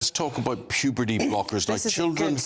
Let's talk about puberty blockers. Now, children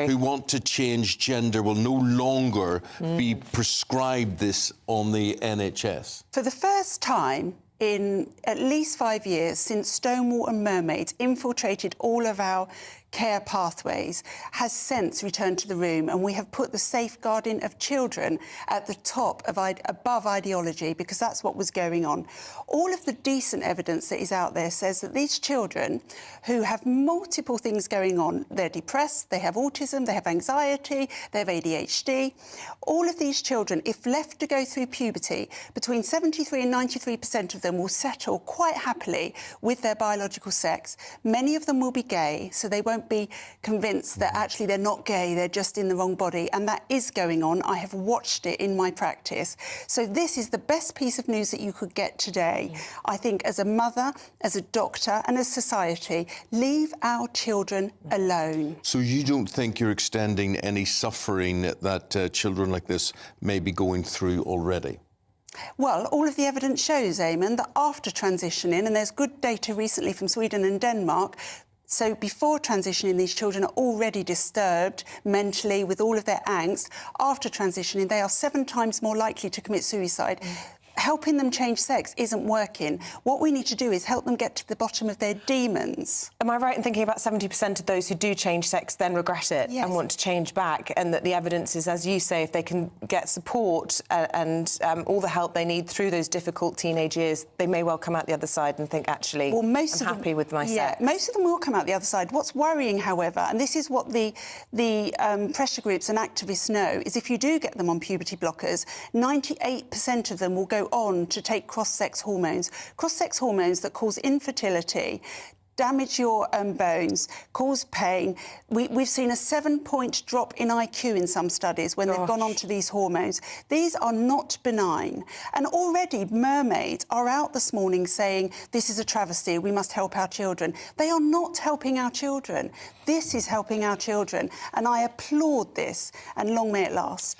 who want to change gender will no longer be prescribed this on the NHS. For the first time in at least 5 years since Stonewall and mermaids infiltrated all of our care pathways, has sense returned to the room, and we have put the safeguarding of children at the top of above ideology, because that's what was going on. All of the decent evidence that is out there says that these children who have multiple things going on, they're depressed, they have autism, they have anxiety, they have ADHD. All of these children, if left to go through puberty, between 73 and 93% of them will settle quite happily with their biological sex. Many of them will be gay, so they won't be convinced that actually they're not gay, they're just in the wrong body, and that is going on. I have watched it in my practice. So this is the best piece of news that you could get today. I think as a mother, as a doctor and as society, leave our children alone. So you don't think you're extending any suffering that children like this may be going through already? Well, all of the evidence shows, Eamon, that after transitioning, and there's good data recently from Sweden and Denmark, so before transitioning, these children are already disturbed mentally with all of their angst. After transitioning, they are 7 times more likely to commit suicide. Helping them change sex isn't working. What we need to do is help them get to the bottom of their demons. Am I right in thinking about 70% of those who do change sex then regret it and want to change back, and that the evidence is, as you say, if they can get support and all the help they need through those difficult teenage years, they may well come out the other side and think, actually, I'm happy with my sex. Most of them will come out the other side. What's worrying, however, and this is what the pressure groups and activists know, is if you do get them on puberty blockers, 98% of them will go on to take cross-sex hormones that cause infertility, damage your bones, cause pain. We've seen a 7-point drop in IQ in some studies when they've gone on to these hormones. These are not benign. And already mermaids are out this morning saying, this is a travesty, we must help our children. They are not helping our children. This is helping our children. And I applaud this, and long may it last.